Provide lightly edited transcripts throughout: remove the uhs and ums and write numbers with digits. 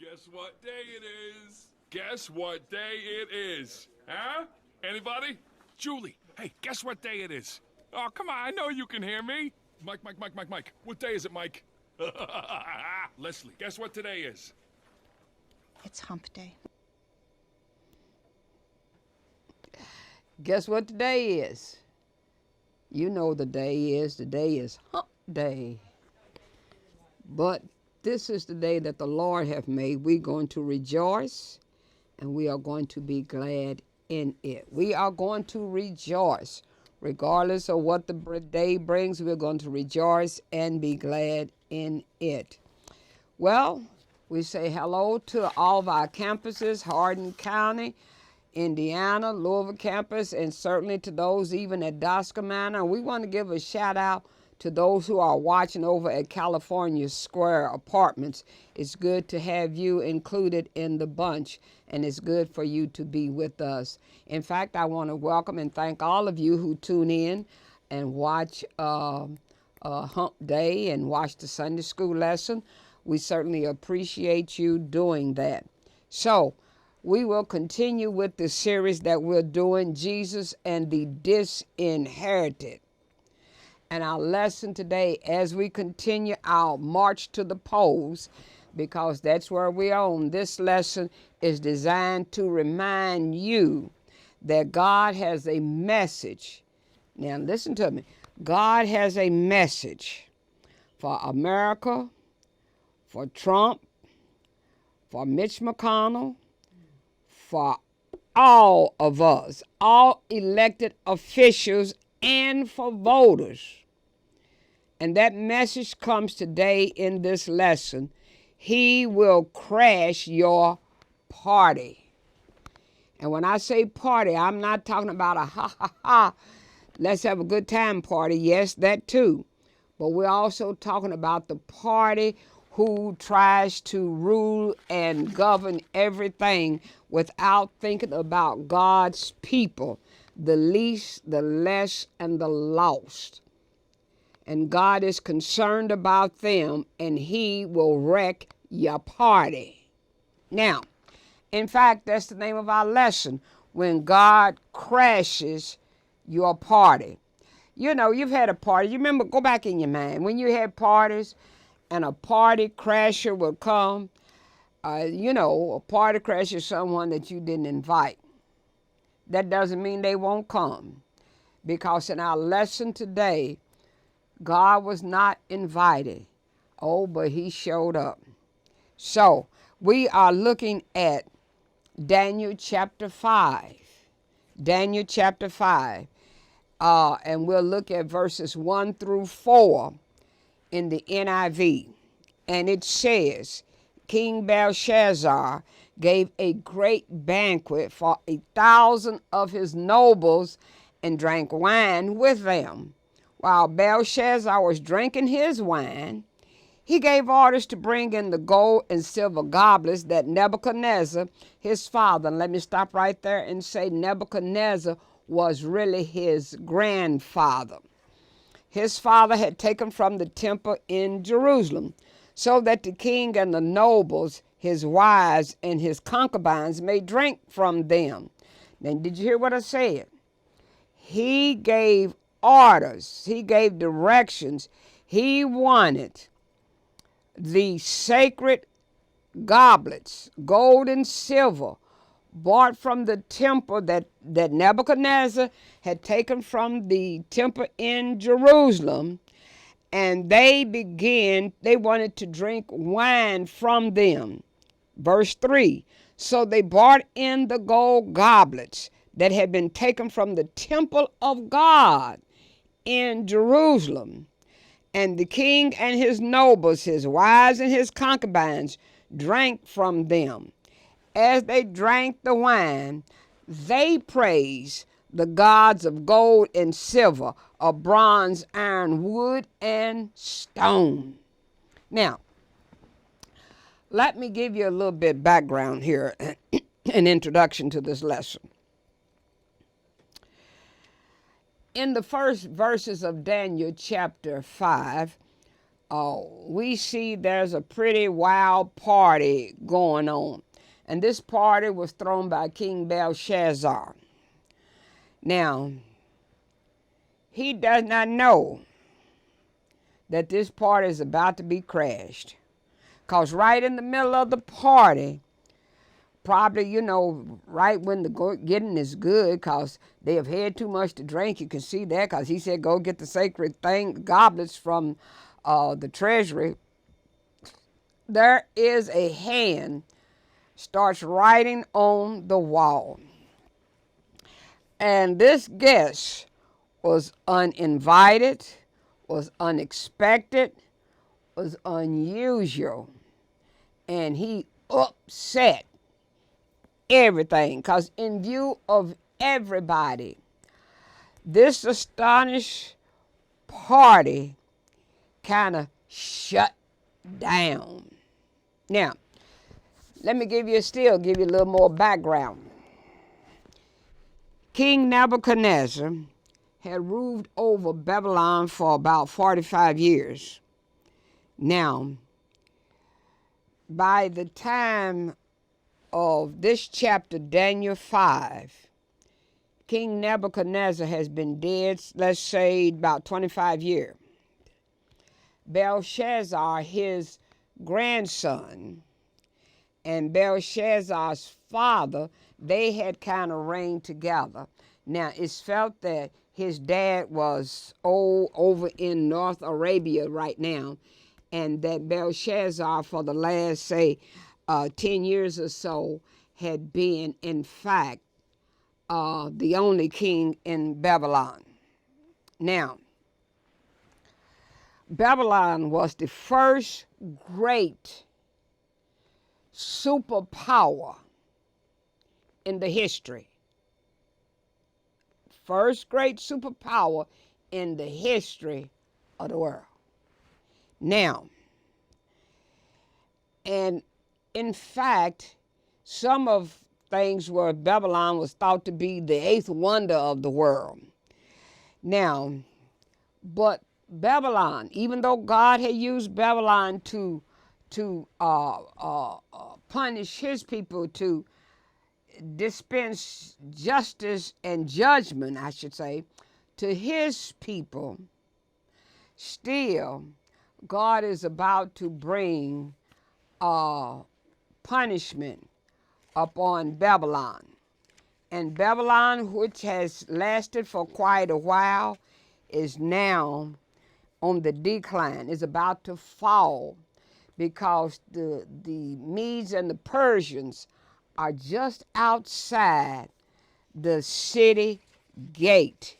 Guess what day it is? Guess what day it is? Huh? Anybody? Julie, hey, guess what day it is? Oh, come on, I know you can hear me. Mike. What day is it, Mike? Leslie, guess what today is? It's Hump Day. Guess what today is? You know the day is. The day is Hump Day. But this is the day that the Lord hath made. We're going to rejoice and we are going to be glad in it. We are going to rejoice. Regardless of what the day brings, we're going to rejoice and be glad in it. Well, we say hello to all of our campuses, Hardin County, Indiana, Louisville campus, and certainly to those even at Dosca Manor. We want to give a shout out to those who are watching over at California Square Apartments. It's good to have you included in the bunch, and it's good for you to be with us. In fact, I want to welcome and thank all of you who tune in and watch Hump Day and watch the Sunday school lesson. We certainly appreciate you doing that. So, we will continue with the series that we're doing, Jesus and the Disinherited. And our lesson today, as we continue our march to the polls, because that's where we're on, this lesson is designed to remind you that God has a message. Now listen to me. God has a message for America, for Trump, for Mitch McConnell, for all of us, all elected officials, and for voters. And that message comes today in this lesson. He will crash your party. And when I say party, I'm not talking about a ha, let's have a good time party. Yes, that too. But we're also talking about the party who tries to rule and govern everything without thinking about God's people, the least, the less, and the lost. And God is concerned about them, and he will wreck your party. Now, in fact, that's the name of our lesson, when God crashes your party. You know, you've had a party. You remember, go back in your mind, when you had parties and a party crasher would come. A party crasher is someone that you didn't invite. That doesn't mean they won't come. Because in our lesson today, God was not invited. Oh, but he showed up. So, we are looking at Daniel chapter 5. Daniel chapter 5. And we'll look at verses 1 through 4 in the NIV. And it says, King Belshazzar gave a great banquet for 1,000 of his nobles and drank wine with them. While Belshazzar was drinking his wine, he gave orders to bring in the gold and silver goblets that Nebuchadnezzar, his father, and let me stop right there and say Nebuchadnezzar was really his grandfather. His father had taken from the temple in Jerusalem, so that the king and the nobles, his wives, and his concubines may drink from them. Now, did you hear what I said? He gave orders. He gave directions. He wanted the sacred goblets, gold and silver, bought from the temple that Nebuchadnezzar had taken from the temple in Jerusalem, and they wanted to drink wine from them. Verse 3, so they brought in the gold goblets that had been taken from the temple of God in Jerusalem, and the king and his nobles, his wives and his concubines, drank from them. As they drank the wine, they praised the gods of gold and silver, of bronze, iron, wood, and stone. Now, let me give you a little bit background here, an introduction to this lesson. In the first verses of Daniel chapter 5, we see there's a pretty wild party going on. And this party was thrown by King Belshazzar. Now, he does not know that this party is about to be crashed. Because right in the middle of the party, probably, right when the getting is good, because they have had too much to drink. You can see that, because he said, go get the sacred goblets from the treasury. There is a hand starts writing on the wall. And this guest was uninvited, was unexpected, was unusual. And he upset everything, because in view of everybody, this astonished party kind of shut down. Now, let me give you a little more background. King Nebuchadnezzar had ruled over Babylon for about 45 years. Now, by the time of this chapter, Daniel 5, King Nebuchadnezzar has been dead, let's say, about 25 years. Belshazzar, his grandson, and Belshazzar's father, they had kind of reigned together. Now, it's felt that his dad was over in North Arabia right now, and that Belshazzar, for the last, say, 10 years or so, had been, in fact, the only king in Babylon. Now, Babylon was the first great superpower in the history. First great superpower in the history of the world. Now, and in fact, some of things where Babylon was thought to be the eighth wonder of the world. Now, but Babylon, even though God had used Babylon to punish his people, to dispense justice and judgment, I should say, to his people, still God is about to bring punishment upon Babylon. And Babylon, which has lasted for quite a while, is now on the decline, is about to fall, because the Medes and the Persians are just outside the city gate.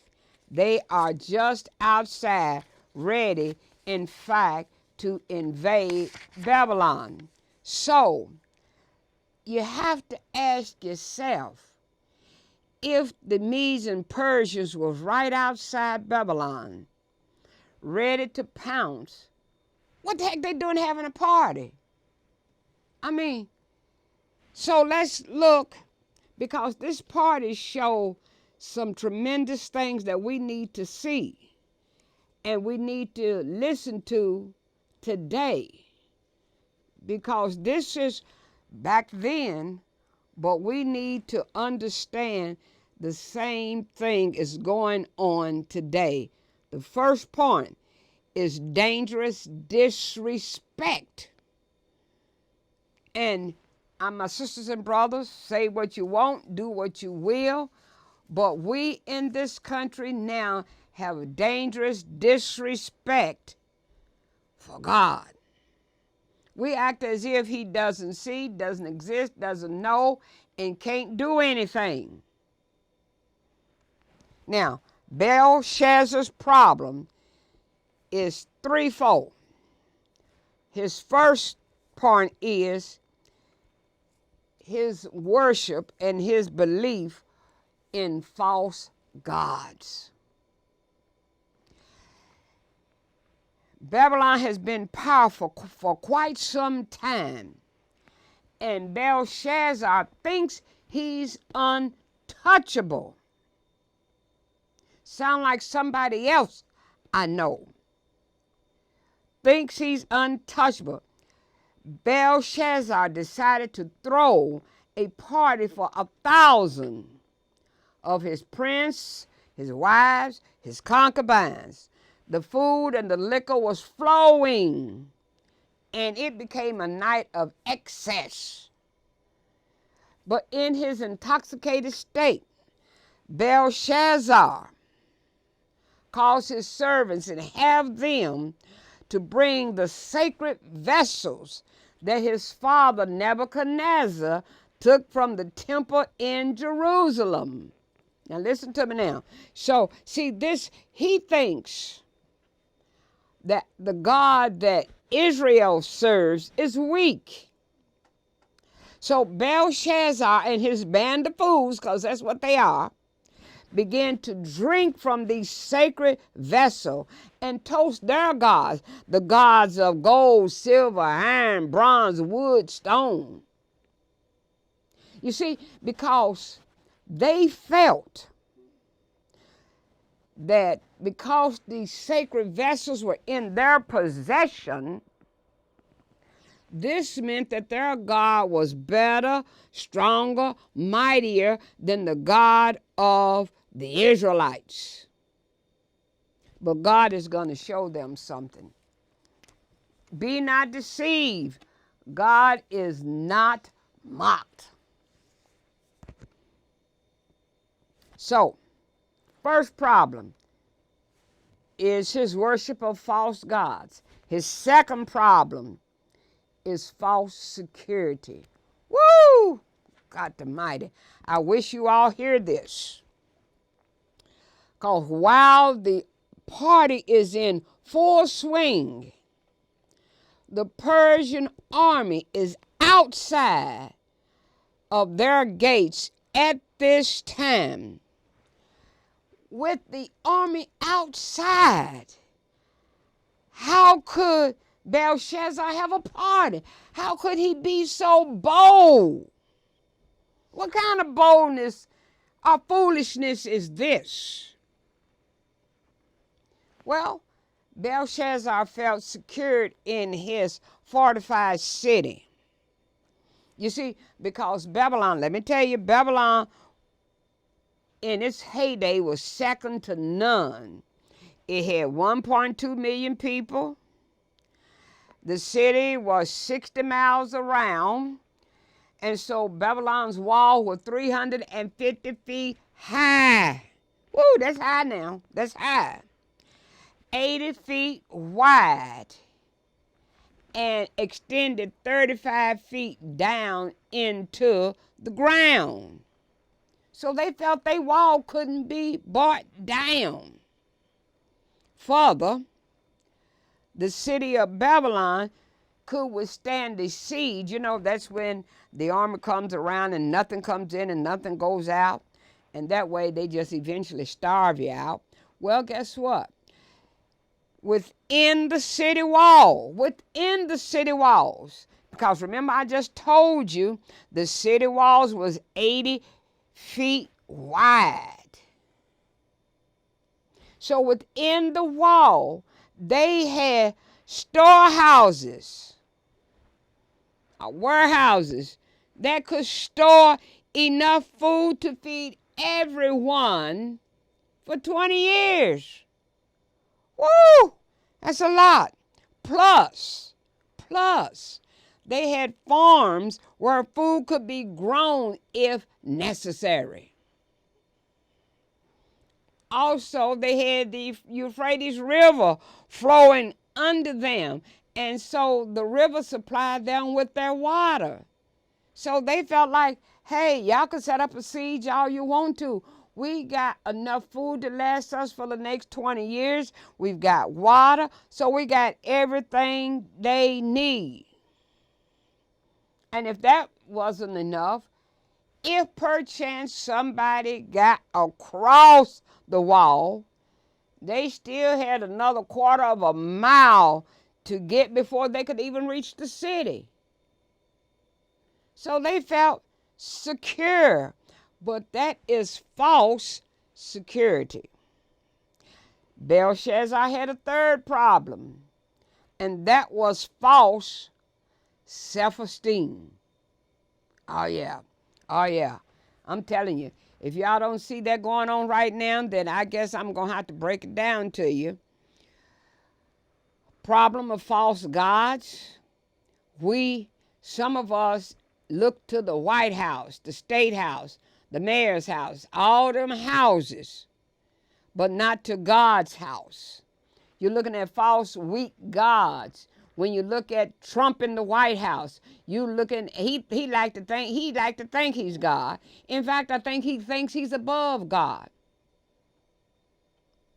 They are just outside, ready, in fact, to invade Babylon. So, you have to ask yourself, if the Medes and Persians was right outside Babylon, ready to pounce, what the heck they doing having a party? I mean, so let's look, because this party show some tremendous things that we need to see and we need to listen to today, because this is back then, but we need to understand the same thing is going on today. The first point is dangerous disrespect. And my sisters and brothers, say what you want, do what you will, but we in this country now have a dangerous disrespect for God. We act as if he doesn't see, doesn't exist, doesn't know, and can't do anything. Now, Belshazzar's problem is threefold. His first point is his worship and his belief in false gods. Babylon has been powerful for quite some time, and Belshazzar thinks he's untouchable. Sound like somebody else I know thinks he's untouchable. Belshazzar decided to throw a party for 1,000 of his prince, his wives, his concubines. The food and the liquor was flowing, and it became a night of excess. But in his intoxicated state, Belshazzar caused his servants and have them to bring the sacred vessels that his father Nebuchadnezzar took from the temple in Jerusalem. Now listen to me now. So see this, he thinks that the God that Israel serves is weak. So Belshazzar and his band of fools, because that's what they are, began to drink from these sacred vessels and toast their gods, the gods of gold, silver, iron, bronze, wood, stone. You see, because they felt that because these sacred vessels were in their possession, this meant that their God was better, stronger, mightier than the God of the Israelites. But God is going to show them something. Be not deceived. God is not mocked. So, first problem is his worship of false gods. His second problem is false security. Woo! God Almighty. I wish you all hear this. Because while the party is in full swing, the Persian army is outside of their gates at this time. With the army outside, how could Belshazzar have a party? How could he be so bold? What kind of boldness or foolishness is this? Well, Belshazzar felt secured in his fortified city. You see, because Babylon, let me tell you, Babylon in its heyday was second to none. It had 1.2 million people. The city was 60 miles around. And so Babylon's wall was 350 feet high. Woo, that's high now. That's high. 80 feet wide and extended 35 feet down into the ground. So they felt their wall couldn't be brought down. Further, the city of Babylon could withstand the siege. You know, that's when the army comes around and nothing comes in and nothing goes out. And that way they just eventually starve you out. Well, guess what? Within the city walls, because remember I just told you the city walls was 80 feet wide. So within the wall, they had storehouses, warehouses that could store enough food to feed everyone for 20 years. Woo! That's a lot. Plus, they had farms where food could be grown if necessary. Also, they had the Euphrates River flowing under them, and so the river supplied them with their water. So they felt like, hey, y'all can set up a siege all you want to. We got enough food to last us for the next 20 years. We've got water, so we got everything they need. And if that wasn't enough, if perchance somebody got across the wall, they still had another quarter of a mile to get before they could even reach the city. So they felt secure, but that is false security. Belshazzar had a third problem. and that was false self-esteem. Oh, yeah. Oh, yeah. I'm telling you, if y'all don't see that going on right now, then I guess I'm going to have to break it down to you. Problem of false gods. Some of us look to the White House, the State House, the mayor's house, all them houses, but not to God's house. You're looking at false, weak gods. When you look at Trump in the White House, you looking, he like to think he's God. In fact, I think he thinks he's above God.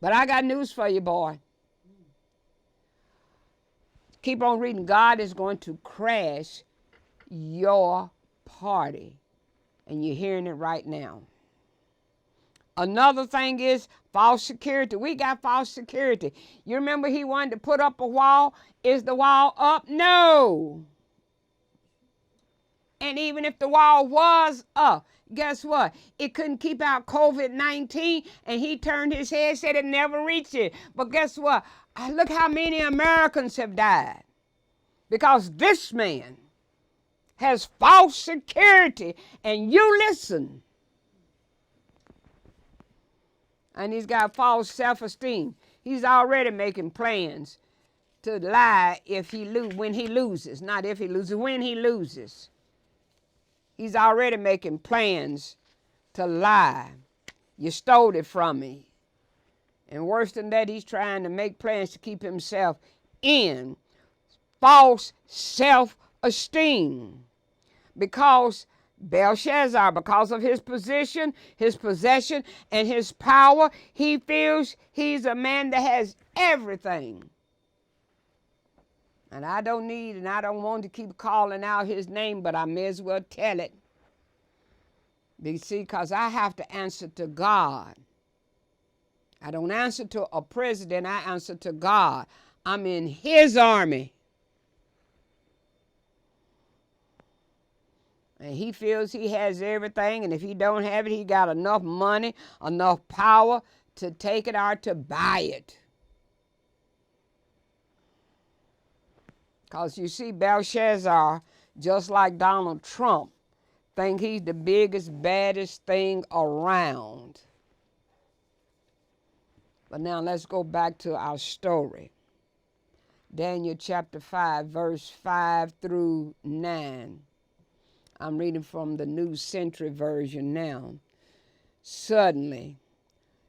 But I got news for you, boy. Keep on reading. God is going to crash your party. And you're hearing it right now. Another thing is false security. We got false security. You remember he wanted to put up a wall? Is the wall up? No. And even if the wall was up, guess what? It couldn't keep out COVID-19, and he turned his head, said it never reached it. But guess what? Look how many Americans have died. Because this man has false security, and you listen. And he's got false self-esteem. He's already making plans to lie when he loses. Not if he loses, when he loses. He's already making plans to lie. You stole it from me. And worse than that, he's trying to make plans to keep himself in false self-esteem. Because Belshazzar, because of his position, his possession, and his power, he feels he's a man that has everything. And I don't want to keep calling out his name, but I may as well tell it. You see, because I have to answer to God. I don't answer to a president, I answer to God. I'm in his army. And he feels he has everything, and if he don't have it, he got enough money, enough power to take it or to buy it. Because you see, Belshazzar, just like Donald Trump, think he's the biggest, baddest thing around. But now let's go back to our story. Daniel chapter 5, verse 5 through 9. I'm reading from the New Century Version now. Suddenly,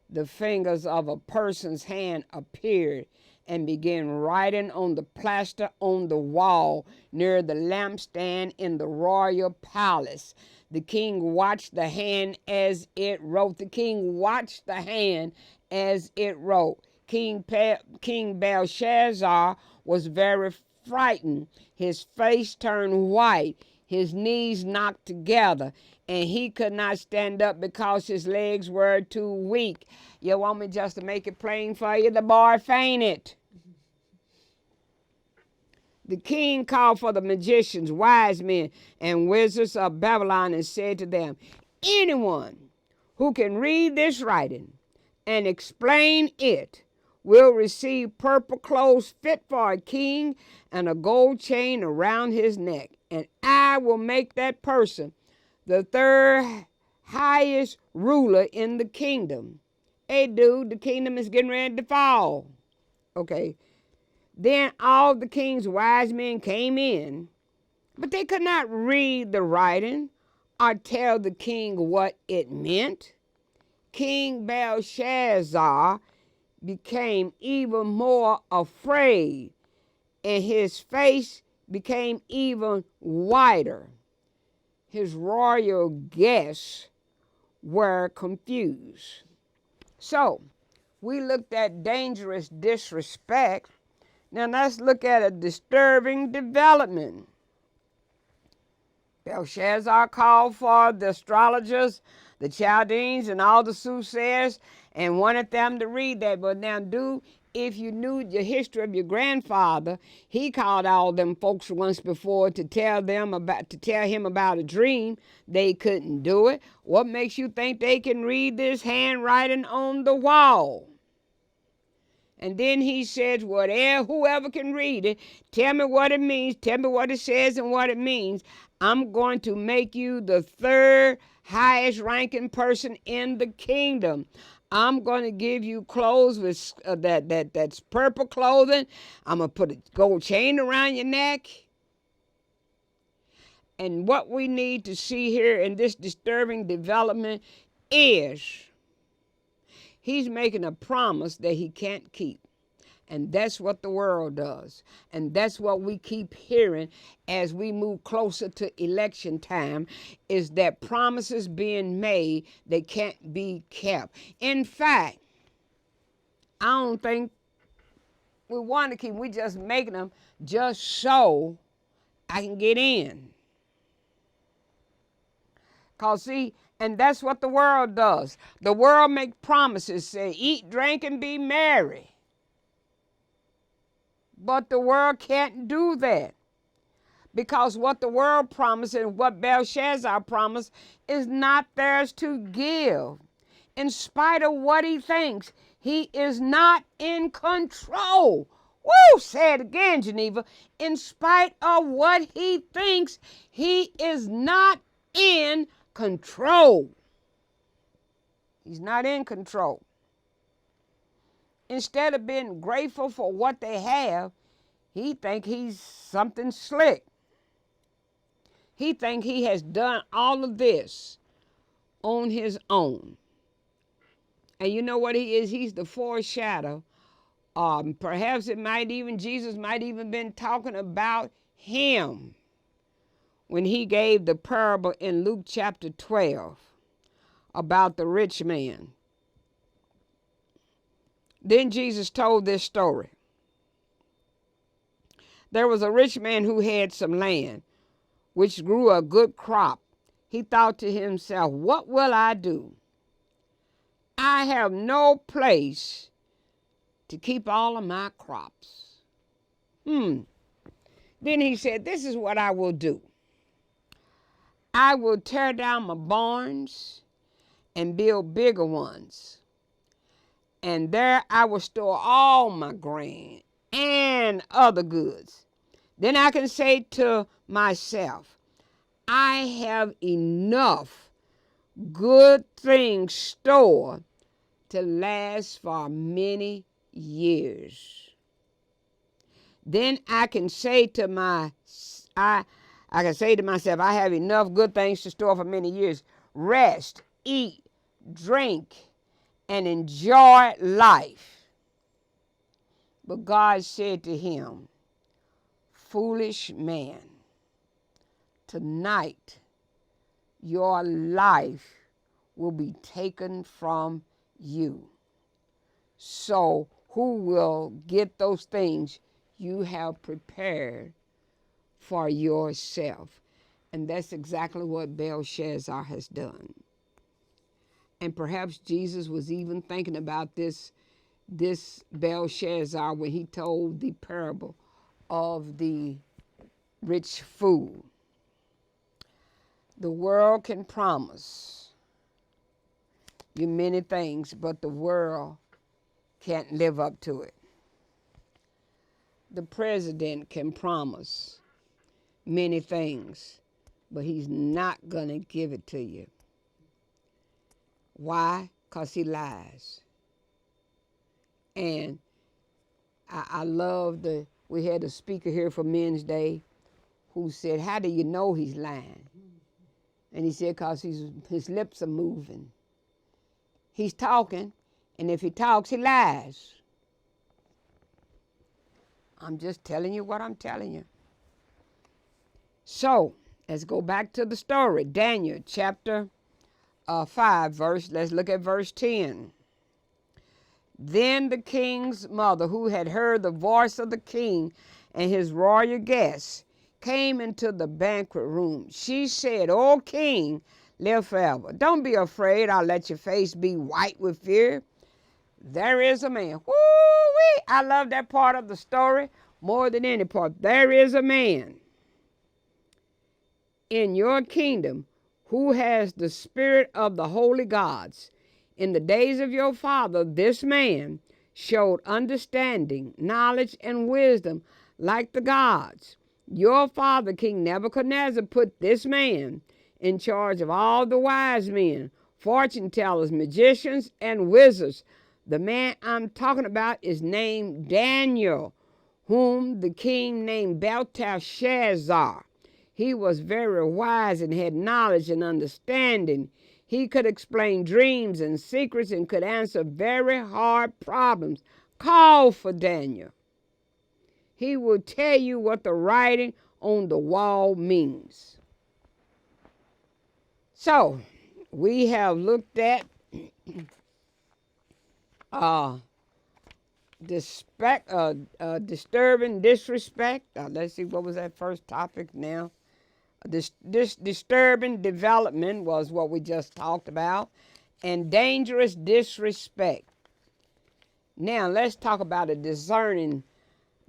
the fingers of a person's hand appeared and began writing on the plaster on the wall near the lampstand in the royal palace. The king watched the hand as it wrote. The king watched the hand as it wrote. King Belshazzar was very frightened. His face turned white. His knees knocked together, and he could not stand up because his legs were too weak. You want me just to make it plain for you? The boy fainted. The king called for the magicians, wise men, and wizards of Babylon and said to them, anyone who can read this writing and explain it will receive purple clothes fit for a king and a gold chain around his neck. And I will make that person the third highest ruler in the kingdom. Hey, dude, the kingdom is getting ready to fall. Okay. Then all the king's wise men came in, but they could not read the writing or tell the king what it meant. King Belshazzar became even more afraid, and his face became even whiter. His royal guests were confused. So, we looked at dangerous disrespect. Now let's look at a disturbing development. Belshazzar called for the astrologers, the Chaldeans, and all the soothsayers and wanted them to read that. But now, dude, if you knew the history of your grandfather, he called all them folks once before to tell him about a dream. They couldn't do it. What makes you think they can read this handwriting on the wall? And then he says, whatever, whoever can read it, tell me what it means, tell me what it says and what it means. I'm going to make you the third highest ranking person in the kingdom. I'm going to give you clothes with that's purple clothing. I'm going to put a gold chain around your neck. And what we need to see here in this disturbing development is he's making a promise that he can't keep. And that's what the world does. And that's what we keep hearing as we move closer to election time, is that promises being made that can't be kept. In fact, I don't think we want to keep them. We just making them just so I can get in. Because see, and that's what the world does. The world make promises, say, eat, drink, and be merry. But the world can't do that. Because what the world promised and what Belshazzar promised is not theirs to give. In spite of what he thinks, he is not in control. Woo! Say it again, Geneva. In spite of what he thinks, he is not in control. He's not in control. Instead of being grateful for what they have, he think he's something slick. He think he has done all of this on his own. And you know what he is? He's the foreshadow. Perhaps Jesus might even been talking about him when he gave the parable in Luke chapter 12 about the rich man. Then Jesus told this story. There was a rich man who had some land, which grew a good crop. He thought to himself, what will I do? I have no place to keep all of my crops. Then he said, this is what I will do. I will tear down my barns and build bigger ones. And there I will store all my grain and other goods. Then I can say to myself, I have enough good things stored to last for many years. Then I can say to myself, I have enough good things to store for many years. Rest, eat, drink, and enjoy life. But God said to him, foolish man, tonight your life will be taken from you. So who will get those things you have prepared for yourself? And that's exactly what Belshazzar has done. And perhaps Jesus was even thinking about this Belshazzar when he told the parable of the rich fool. The world can promise you many things, but the world can't live up to it. The president can promise many things, but he's not going to give it to you. Why? Because he lies. And I love we had a speaker here for Men's Day who said, how do you know he's lying? And he said, because his lips are moving. He's talking, and if he talks, he lies. I'm just telling you what I'm telling you. So, let's go back to the story. Daniel chapter 5, let's look at verse 10. Then the king's mother, who had heard the voice of the king and his royal guests, came into the banquet room. She said, O king, live forever. Don't be afraid. I'll let your face be white with fear. There is a man. Woo-wee! I love that part of the story more than any part. There is a man in your kingdom who has the spirit of the holy gods. In the days of your father, this man showed understanding, knowledge, and wisdom like the gods. Your father, King Nebuchadnezzar, put this man in charge of all the wise men, fortune tellers, magicians, and wizards. The man I'm talking about is named Daniel, whom the king named Belteshazzar. He was very wise and had knowledge and understanding. He could explain dreams and secrets and could answer very hard problems. Call for Daniel. He will tell you what the writing on the wall means. So, we have looked at disturbing disrespect. Let's see, what was that first topic now? This disturbing development was what we just talked about, and dangerous disrespect. Now let's talk about a discerning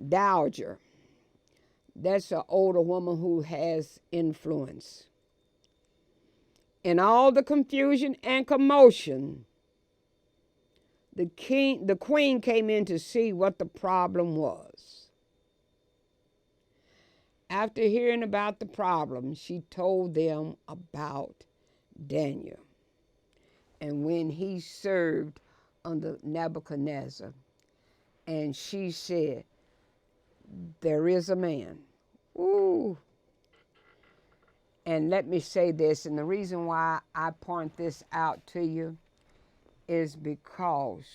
dowager. That's an older woman who has influence. In all the confusion and commotion, the queen came in to see what the problem was. After hearing about the problem, she told them about Daniel and when he served under Nebuchadnezzar. And she said, there is a man. Ooh. And let me say this, and the reason why I point this out to you is because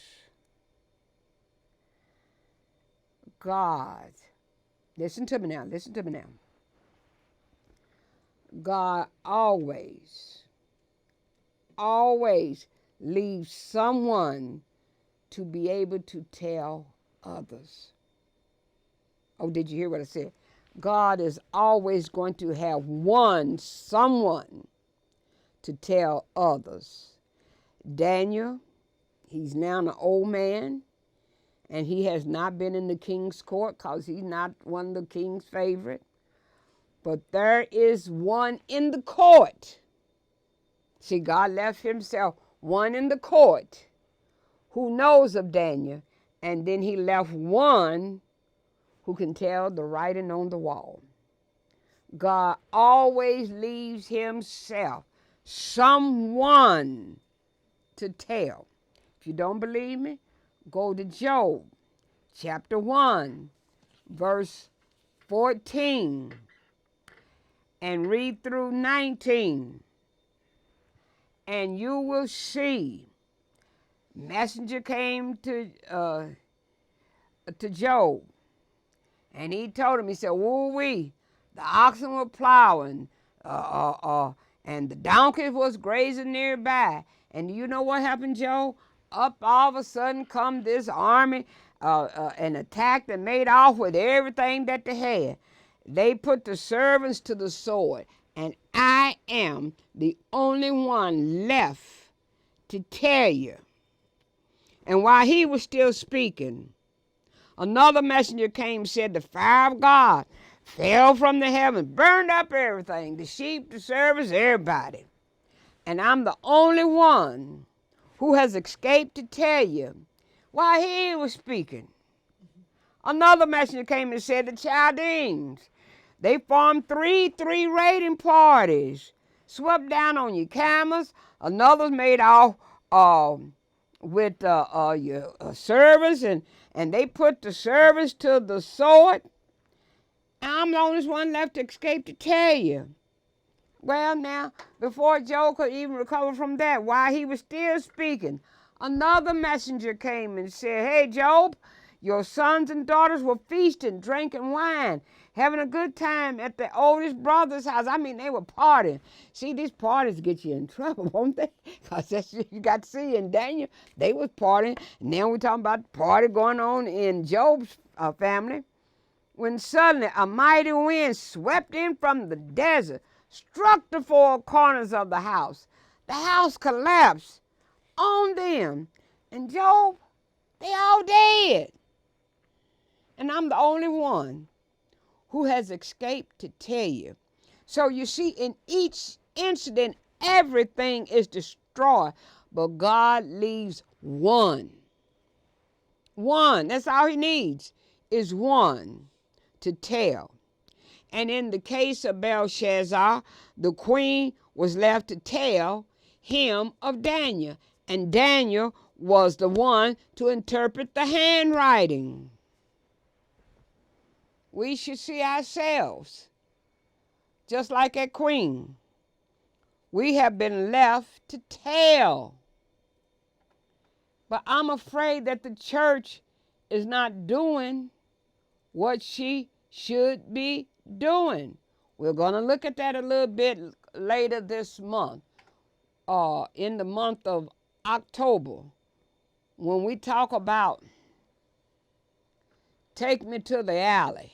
God, listen to me now. God always leaves someone to be able to tell others. Oh, did you hear what I said? God is always going to have someone to tell others. Daniel, he's now an old man, and he has not been in the king's court because he's not one of the king's favorite. But there is one in the court. See, God left himself one in the court who knows of Daniel, and then he left one who can tell the writing on the wall. God always leaves himself someone to tell. If you don't believe me, go to Job, chapter 1, verse 14, and read through 19. And you will see, messenger came to Job, and he told him, he said, woo-wee, the oxen were plowing, and the donkeys was grazing nearby. And you know what happened, Job? Up all of a sudden come this army and attacked and made off with everything that they had. They put the servants to the sword, and I am the only one left to tell you. And while he was still speaking, another messenger came and said, the fire of God fell from the heavens, burned up everything, the sheep, the servants, everybody. And I'm the only one who has escaped to tell you while he was speaking. Another messenger came and said, the Chaldeans, they formed three raiding parties, swept down on your camels. Another made off with your servants, and they put the servants to the sword. I'm the only one left to escape to tell you. Well, now, before Job could even recover from that, while he was still speaking, another messenger came and said, hey, Job, your sons and daughters were feasting, drinking wine, having a good time at the oldest brother's house. I mean, they were partying. See, these parties get you in trouble, won't they? Because that's what you got to see in Daniel. They was partying. And now we're talking about the party going on in Job's family. When suddenly a mighty wind swept in from the desert, struck the four corners of the house. The house collapsed on them. And Job, they all dead. And I'm the only one who has escaped to tell you. So you see, in each incident, everything is destroyed, but God leaves one One. That's all he needs is one to tell. And in the case of Belshazzar, the queen was left to tell him of Daniel. And Daniel was the one to interpret the handwriting. We should see ourselves just like that queen. We have been left to tell. But I'm afraid that the church is not doing what she should be doing. We're going to look at that a little bit later this month, in the month of October, when we talk about take me to the alley.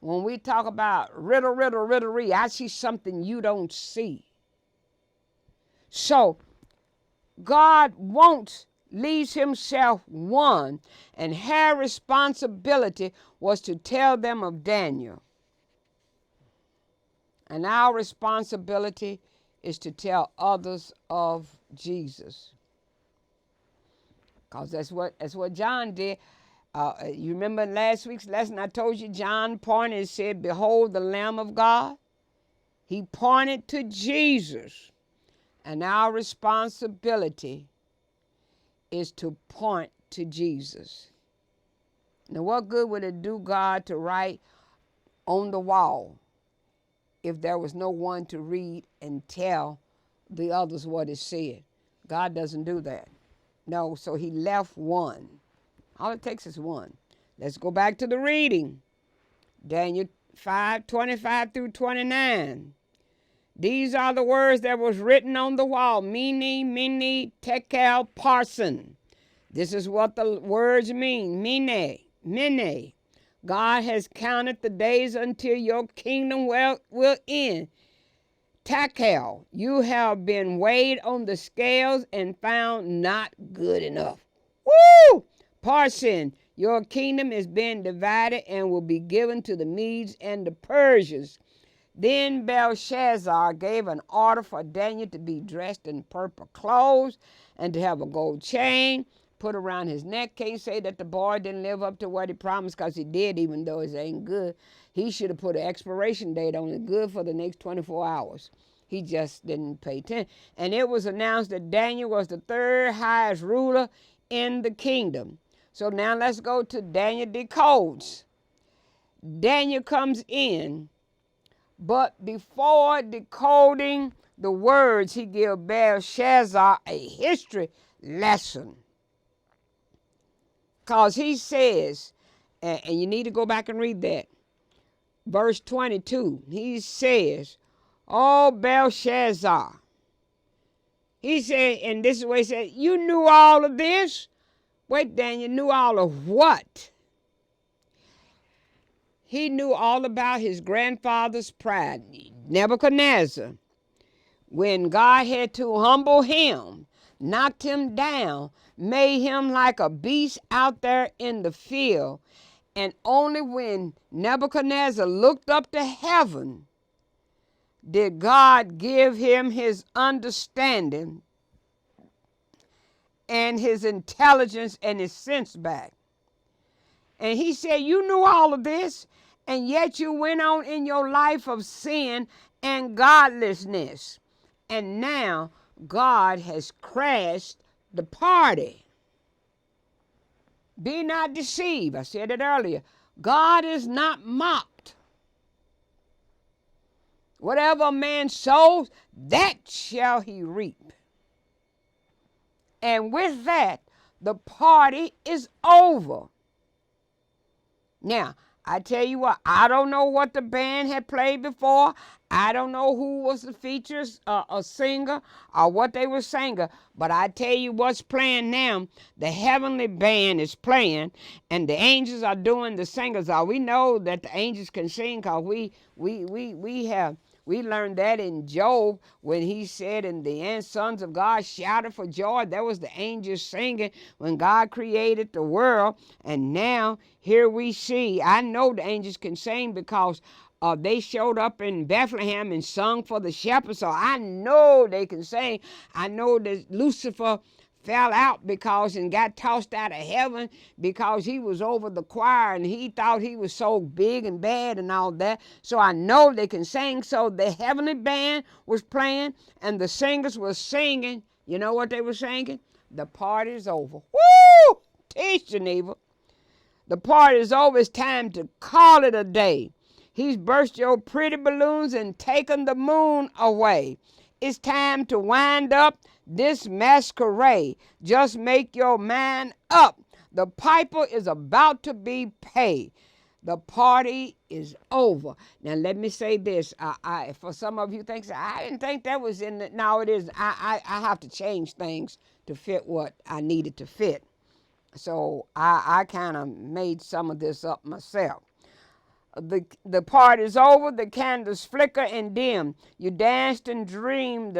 When we talk about riddle, I see something you don't see. So God leaves himself one, and her responsibility was to tell them of Daniel. And our responsibility is to tell others of Jesus. Because that's what John did. You remember in last week's lesson, I told you John pointed and said, "Behold the Lamb of God." He pointed to Jesus. And our responsibility is to point to Jesus. Now, what good would it do God to write on the wall if there was no one to read and tell the others what it said? God doesn't do that. No, so he left one. All it takes is one. Let's go back to the reading. Daniel 5:25 through 29. These are the words that was written on the wall. Mene, tekel, parson. This is what the words mean. Mene. God has counted the days until your kingdom will end. Tekel. You have been weighed on the scales and found not good enough. Woo! Parson. Your kingdom is being divided and will be given to the Medes and the Persians. Then Belshazzar gave an order for Daniel to be dressed in purple clothes and to have a gold chain put around his neck. Can't say that the boy didn't live up to what he promised, because he did, even though it ain't good. He should have put an expiration date on it, good for the next 24 hours. He just didn't pay attention. And it was announced that Daniel was the third highest ruler in the kingdom. So now let's go to Daniel decodes. Daniel comes in. But before decoding the words, he gives Belshazzar a history lesson. Because he says, and you need to go back and read that, verse 22, he says, "Oh, Belshazzar." He said, and this is what he said, "You knew all of this?" Wait, Daniel, knew all of what? He knew all about his grandfather's pride, Nebuchadnezzar. When God had to humble him, knocked him down, made him like a beast out there in the field. And only when Nebuchadnezzar looked up to heaven did God give him his understanding and his intelligence and his sense back. And he said, "You knew all of this, and yet you went on in your life of sin and godlessness. And now God has crashed the party. Be not deceived." I said it earlier. God is not mocked. Whatever a man sows, that shall he reap. And with that, the party is over. Now, I tell you what, I don't know what the band had played before. I don't know who was the features, a singer, or what they were singing. But I tell you what's playing now. The heavenly band is playing, and the angels are doing the singers. We know that the angels can sing, because we learned that in Job, when he said, "In the end, sons of God shouted for joy." That was the angels singing when God created the world. And now here we see, I know the angels can sing, because they showed up in Bethlehem and sung for the shepherds. So I know they can sing. I know that Lucifer fell out because and got tossed out of heaven because he was over the choir and he thought he was so big and bad and all that. So I know they can sing. So the heavenly band was playing and the singers were singing. You know what they were singing? The party's over. Woo! Teach Geneva. The party's over. It's time to call it a day. He's burst your pretty balloons and taken the moon away. It's time to wind up this masquerade. Just make your mind up. The piper is about to be paid. The party is over. Now let me say this. For some of you think, I didn't think that was in the, no, it is. I have to change things to fit what I needed to fit. So I kind of made some of this up myself. The party's over, the candles flicker and dim. You danced and dreamed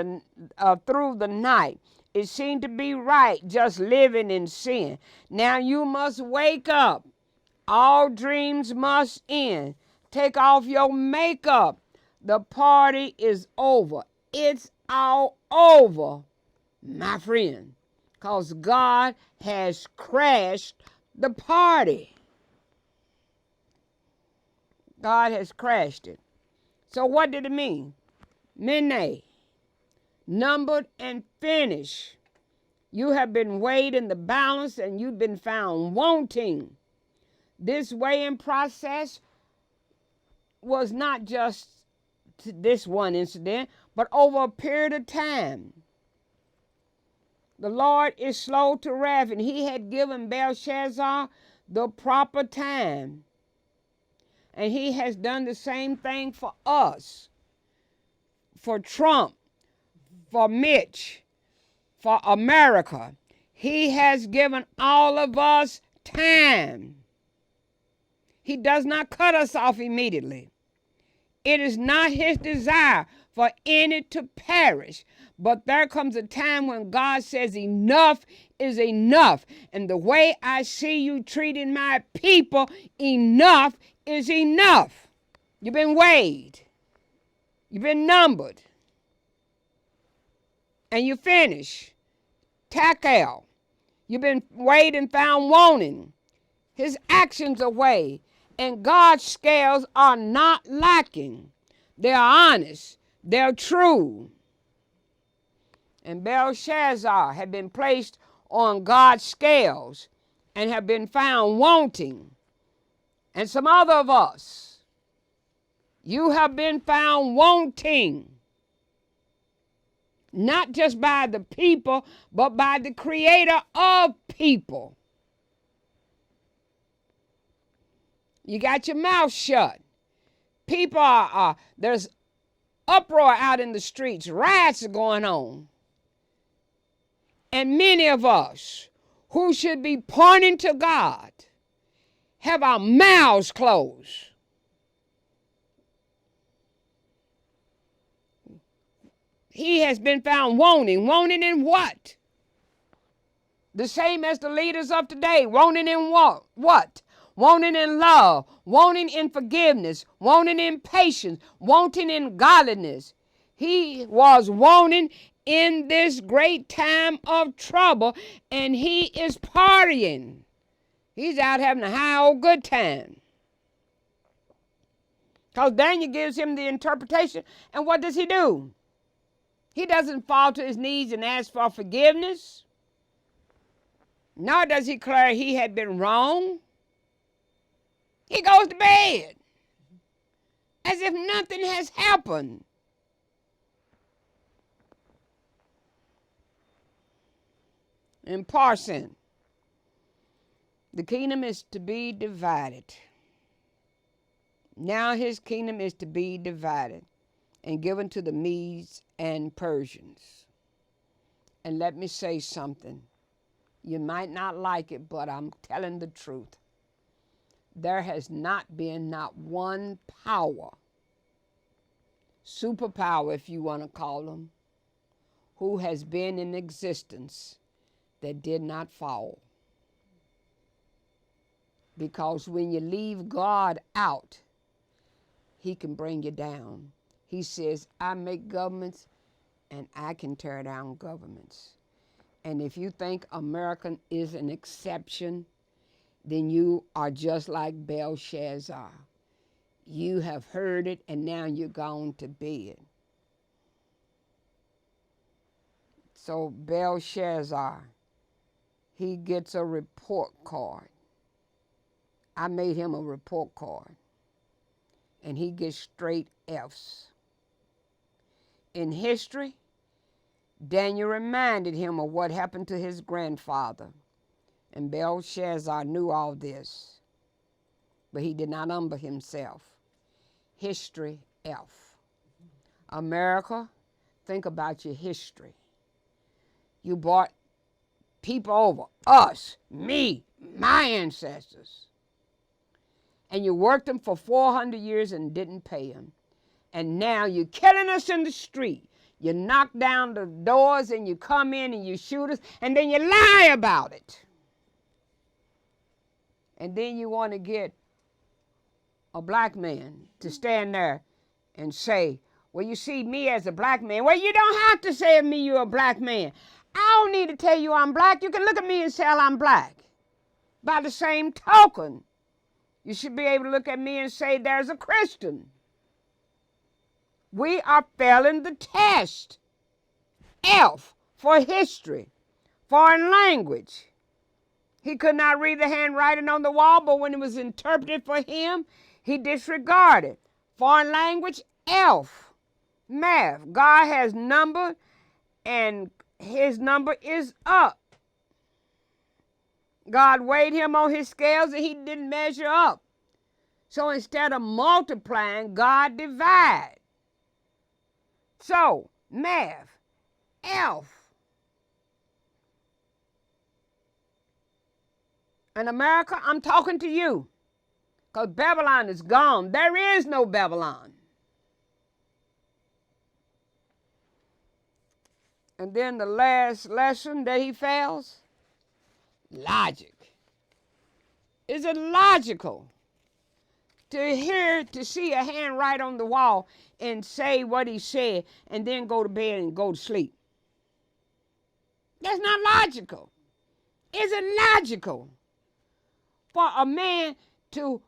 through the night. It seemed to be right, just living in sin. Now you must wake up. All dreams must end. Take off your makeup. The party is over. It's all over, my friend, because God has crashed the party. God has crashed it. So what did it mean? Mene, numbered and finished. You have been weighed in the balance and you've been found wanting. This weighing process was not just this one incident, but over a period of time. The Lord is slow to wrath, and he had given Belshazzar the proper time. And he has done the same thing for us, for Trump, for Mitch, for America. He has given all of us time. He does not cut us off immediately. It is not his desire for any to perish, but there comes a time when God says enough is enough. And the way I see you treating my people, enough is enough. You've been weighed. You've been numbered. And you finish. Takel. You've been weighed and found wanting. His actions are weighed. And God's scales are not lacking. They're honest. They're true. And Belshazzar had been placed on God's scales and have been found wanting. And some other of us, you have been found wanting. Not just by the people, but by the creator of people. You got your mouth shut. People there's uproar out in the streets. Riots are going on. And many of us who should be pointing to God have our mouths closed. He has been found wanting. Wanting in what? The same as the leaders of today. Wanting in what? Wanting in love, wanting in forgiveness, wanting in patience, wanting in godliness. He was wanting in this great time of trouble, and he is partying. He's out having a high old good time. Because Daniel gives him the interpretation, and what does he do? He doesn't fall to his knees and ask for forgiveness, nor does he declare he had been wrong. He goes to bed as if nothing has happened. In Parson, the kingdom is to be divided. Now his kingdom is to be divided and given to the Medes and Persians. And let me say something. You might not like it, but I'm telling the truth. There has not been not one power, superpower if you want to call them, who has been in existence that did not fall. Because when you leave God out, he can bring you down. He says, I make governments and I can tear down governments. And if you think American is an exception, then you are just like Belshazzar. You have heard it, and now you're gone to bed. So Belshazzar, he gets a report card. I made him a report card. And he gets straight F's. In history, Daniel reminded him of what happened to his grandfather. And Belshazzar knew all this, but he did not humble himself. History F. America, think about your history. You brought people over, us, me, my ancestors. And you worked them for 400 years and didn't pay them. And now you're killing us in the street. You knock down the doors and you come in and you shoot us, and then you lie about it. And then you want to get a black man to stand there and say, well, you see me as a black man. Well, you don't have to say of me you're a black man. I don't need to tell you I'm black. You can look at me and say I'm black. By the same token, you should be able to look at me and say there's a Christian. We are failing the test. F for history, foreign language. He could not read the handwriting on the wall, but when it was interpreted for him, he disregarded. Foreign language, F. Math. God has number, and his number is up. God weighed him on his scales, and he didn't measure up. So instead of multiplying, God divided. So, math, F. In America, I'm talking to you, because Babylon is gone. There is no Babylon. And then the last lesson that he fails, logic. Is it logical to see a hand write on the wall and say what he said and then go to bed and go to sleep? That's not logical. Is it logical for a man to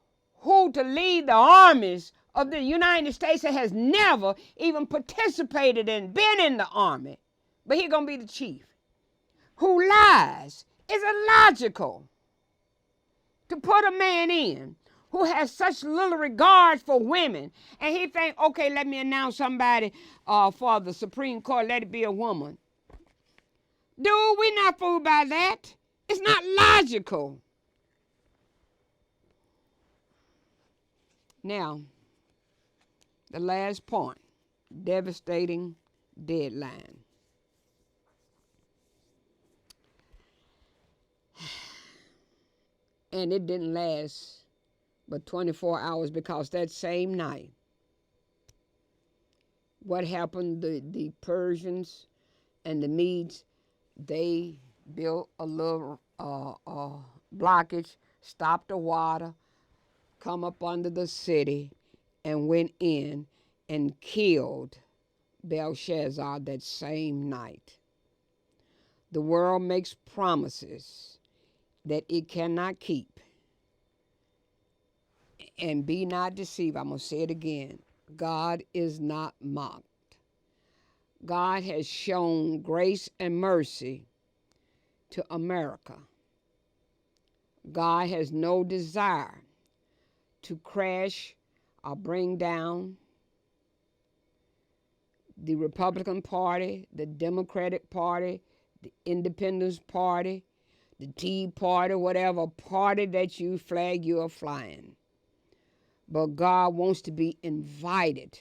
lead the armies of the United States that has never even participated in, been in the army, but he's going to be the chief, who lies? Is it logical to put a man in who has such little regard for women, and he think, okay, let me announce somebody for the Supreme Court, let it be a woman? Dude, we're not fooled by that. It's not logical. Now, the last point, devastating deadline. And it didn't last but 24 hours, because that same night, what happened, the Persians and the Medes, they built a little blockage, stopped the water, come up under the city, and went in and killed Belshazzar that same night. The world makes promises that it cannot keep. And be not deceived. I'm going to say it again. God is not mocked. God has shown grace and mercy to America. God has no desire to crash or bring down the Republican Party, the Democratic Party, the Independence Party, the Tea Party, whatever party that you flag you are flying. But God wants to be invited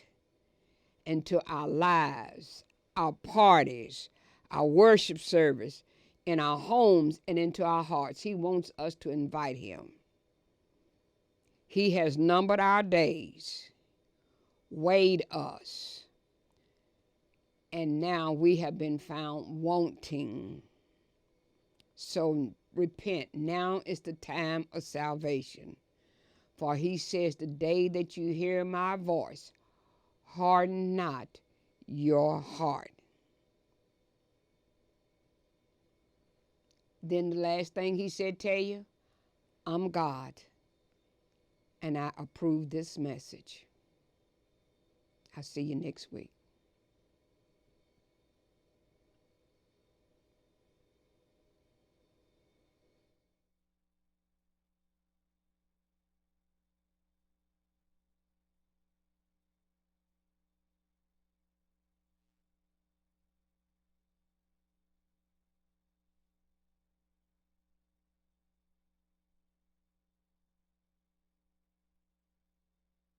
into our lives, our parties, our worship service, in our homes, and into our hearts. He wants us to invite him. He has numbered our days, weighed us, and now we have been found wanting. So repent. Now is the time of salvation. For he says, the day that you hear my voice, harden not your heart. Then the last thing he said, tell you, I'm God, and I approve this message. I'll see you next week.